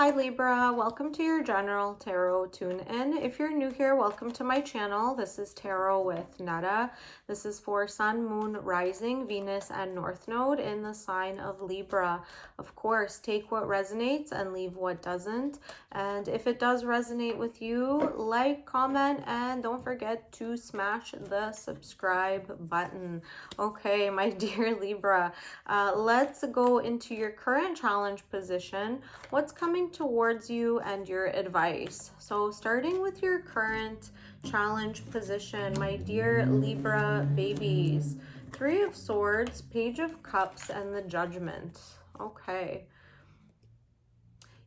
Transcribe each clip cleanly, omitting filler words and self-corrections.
Hi Libra, welcome to your general tarot tune-in. If you're new here, welcome to my channel. This is Tarot with Netta. This is for Sun, Moon, Rising, Venus, and North Node in the sign of Libra. Of course, take what resonates and leave what doesn't. And if it does resonate with you, like, comment, and don't forget to smash the subscribe button. Okay, my dear Libra, let's go into your current challenge position. What's coming towards you and your advice? So starting with your current challenge position, my dear Libra babies, Three of Swords, Page of Cups, and the Judgment. Okay.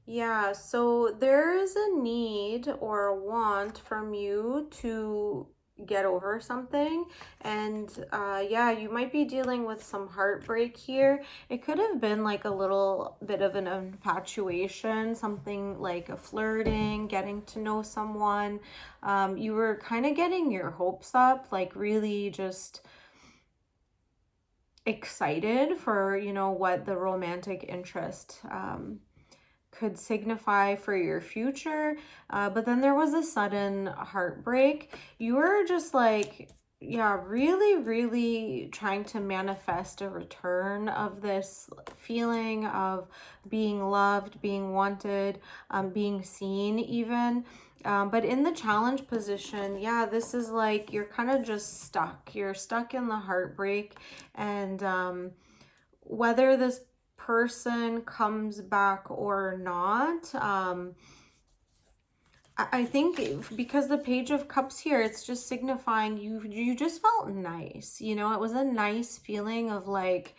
Yeah, so there is a need or a want from you to get over something, and yeah, you might be dealing with some heartbreak here. It could have been like a little bit of an infatuation, something like a flirting, getting to know someone. You were kind of getting your hopes up, like really just excited for, you know, what the romantic interest could signify for your future, but then there was a sudden heartbreak. You were just like, yeah, really trying to manifest a return of this feeling of being loved, being wanted, being seen even. But in the challenge position, yeah, this is like you're kind of just stuck. You're stuck in the heartbreak, and whether this person comes back or not, I think because the Page of Cups here, it's just signifying you just felt nice, you know. It was a nice feeling of like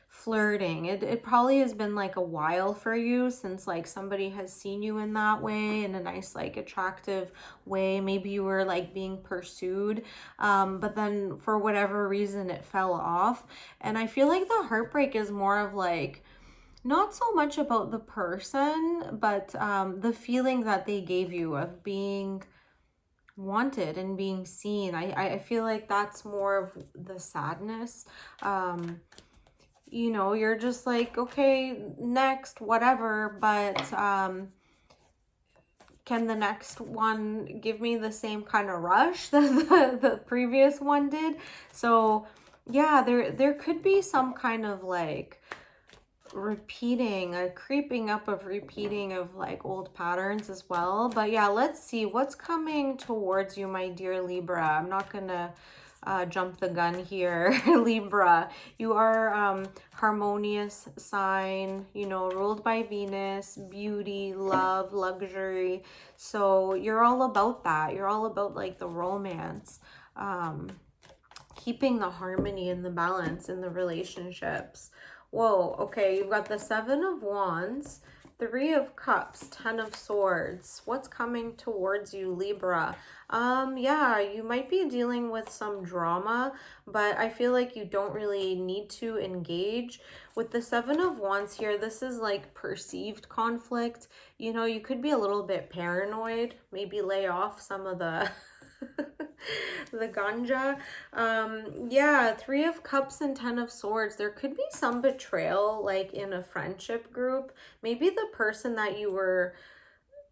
flirting. It probably has been like a while for you since like somebody has seen you in that way, in a nice like attractive way. Maybe you were like being pursued, but then for whatever reason it fell off. And I feel like the heartbreak is more of like not so much about the person, but the feeling that they gave you of being wanted and being seen. I feel like that's more of the sadness. You know, you're just like, okay, next, whatever, but can the next one give me the same kind of rush that the previous one did? So yeah, there could be some kind of like repeating, a creeping up of repeating of like old patterns as well. But yeah, let's see what's coming towards you, my dear Libra. I'm not gonna jump the gun here. Libra, you are harmonious sign, you know, ruled by Venus, beauty, love, luxury. So you're all about that. You're all about like the romance, keeping the harmony and the balance in the relationships. Whoa, okay, you've got the Seven of Wands, Three of Cups, Ten of Swords. What's coming towards you, Libra? Yeah, you might be dealing with some drama, but I feel like you don't really need to engage. With the Seven of Wands here, this is like perceived conflict. You know, you could be a little bit paranoid, maybe lay off some of the the ganja. Yeah, Three of Cups and Ten of Swords. There could be some betrayal like in a friendship group. Maybe the person that you were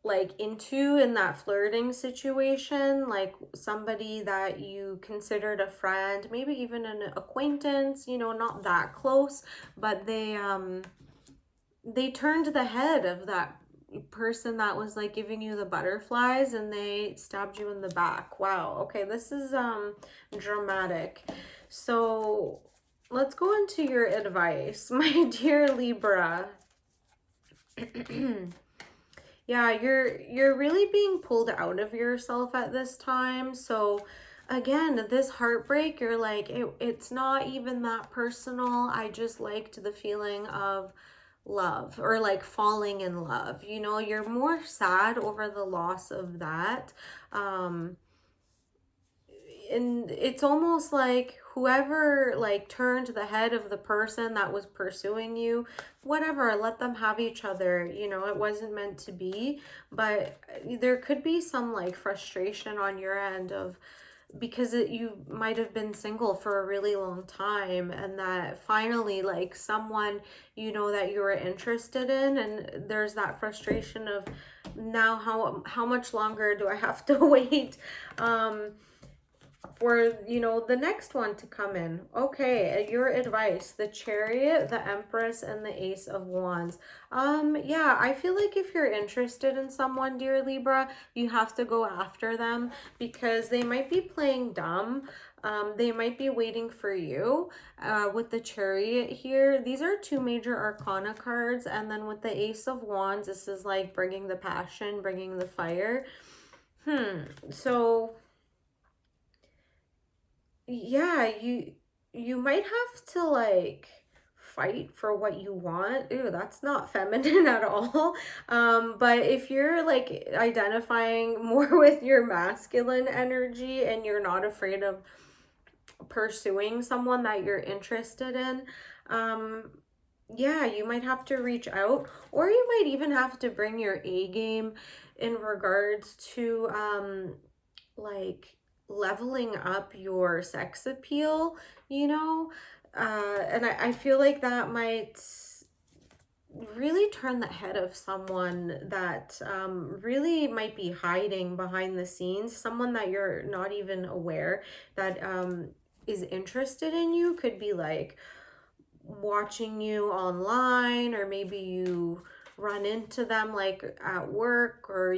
like into in that flirting situation, like somebody that you considered a friend, maybe even an acquaintance, you know, not that close, but they turned the head of that person that was like giving you the butterflies and they stabbed you in the back. Wow. Okay, this is dramatic. So let's go into your advice, my dear Libra. Yeah, you're really being pulled out of yourself at this time. So again, this heartbreak, you're like, it's not even that personal. I just liked the feeling of love, or like falling in love. You know, you're more sad over the loss of that. And it's almost like whoever like turned the head of the person that was pursuing you, whatever, let them have each other. You know, it wasn't meant to be. But there could be some like frustration on your end of because you might have been single for a really long time, and that finally like someone that you were interested in, and there's that frustration of now how much longer do I have to wait for the next one to come in. Okay, your advice: the Chariot, the Empress, and the Ace of Wands. Yeah, I feel like if you're interested in someone, dear Libra, you have to go after them, because they might be playing dumb. They might be waiting for you. With the Chariot here, these are two major arcana cards, and then with the Ace of Wands, this is like bringing the passion, bringing the fire. So yeah, you might have to like fight for what you want. Ew, that's not feminine at all. But if you're like identifying more with your masculine energy and you're not afraid of pursuing someone that you're interested in, yeah, you might have to reach out, or you might even have to bring your A game in regards to like leveling up your sex appeal, and I feel like that might really turn the head of someone that really might be hiding behind the scenes, someone that you're not even aware that is interested in you. Could be like watching you online, or maybe you run into them like at work, or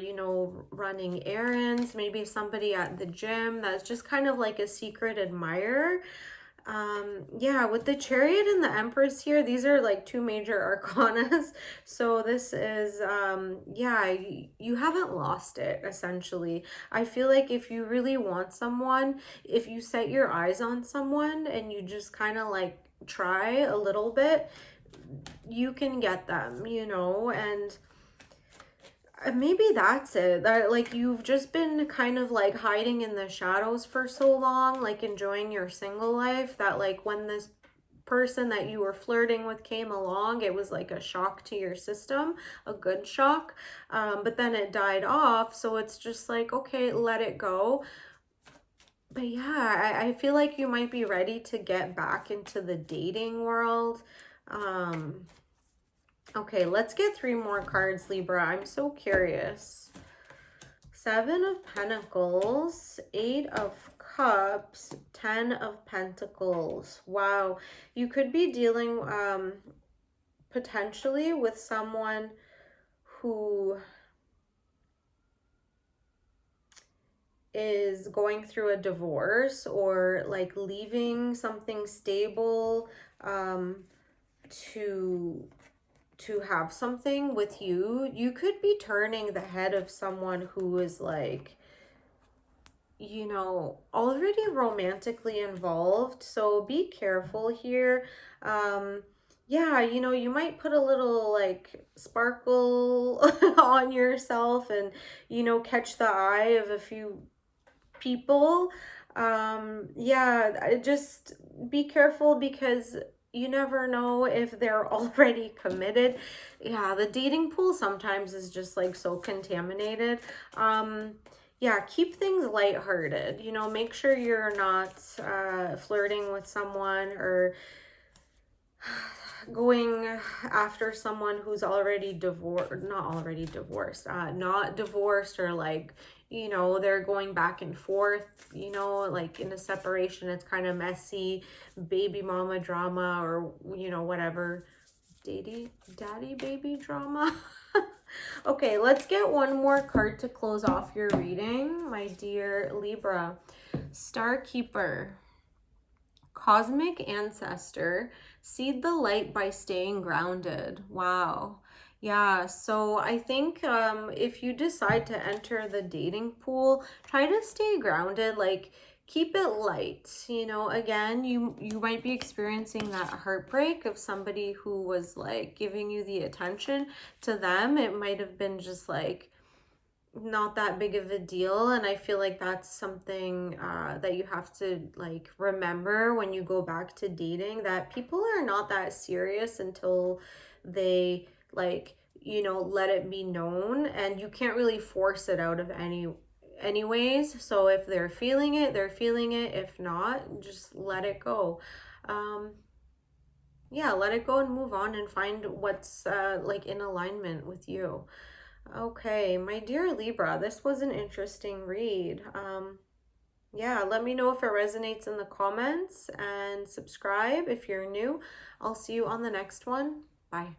running errands, maybe somebody at the gym that's just kind of like a secret admirer. Yeah, with the Chariot and the Empress here, these are like two major arcanas. So this is yeah, you haven't lost it, essentially. I feel like if you really want someone, if you set your eyes on someone and you just kind of like try a little bit, you can get them, and maybe that's it, that like you've just been kind of like hiding in the shadows for so long, like enjoying your single life, that like when this person that you were flirting with came along, it was like a shock to your system, a good shock, but then it died off, so it's just like, okay, let it go. But yeah, I feel like you might be ready to get back into the dating world. Okay, let's get 3 more cards, Libra. I'm so curious. 7 of Pentacles, 8 of Cups, 10 of Pentacles. Wow. You could be dealing potentially with someone who is going through a divorce, or like leaving something stable to have something with you. You could be turning the head of someone who is like, already romantically involved. So be careful here. Yeah, you might put a little like sparkle on yourself, and catch the eye of a few people. Yeah, just be careful, because you never know if they're already committed. Yeah, the dating pool sometimes is just like so contaminated. Yeah, keep things lighthearted. Make sure you're not flirting with someone, or going after someone who's already not divorced, or like, they're going back and forth, like in a separation, it's kind of messy, baby mama drama, or, whatever, daddy baby drama. Okay, let's get one more card to close off your reading, my dear Libra. Star Keeper. Cosmic Ancestor, seed the light by staying grounded. Wow. Yeah, so I think if you decide to enter the dating pool, try to stay grounded, like keep it light. Again, you might be experiencing that heartbreak of somebody who was like giving you the attention. To them, it might have been just like not that big of a deal, and I feel like that's something that you have to like remember when you go back to dating, that people are not that serious until they like let it be known, and you can't really force it out of anyways. So if they're feeling it, they're feeling it. If not, just let it go. Yeah, let it go and move on and find what's like in alignment with you. Okay, my dear Libra, this was an interesting read. Yeah, let me know if it resonates in the comments and subscribe if you're new. I'll see you on the next one. Bye.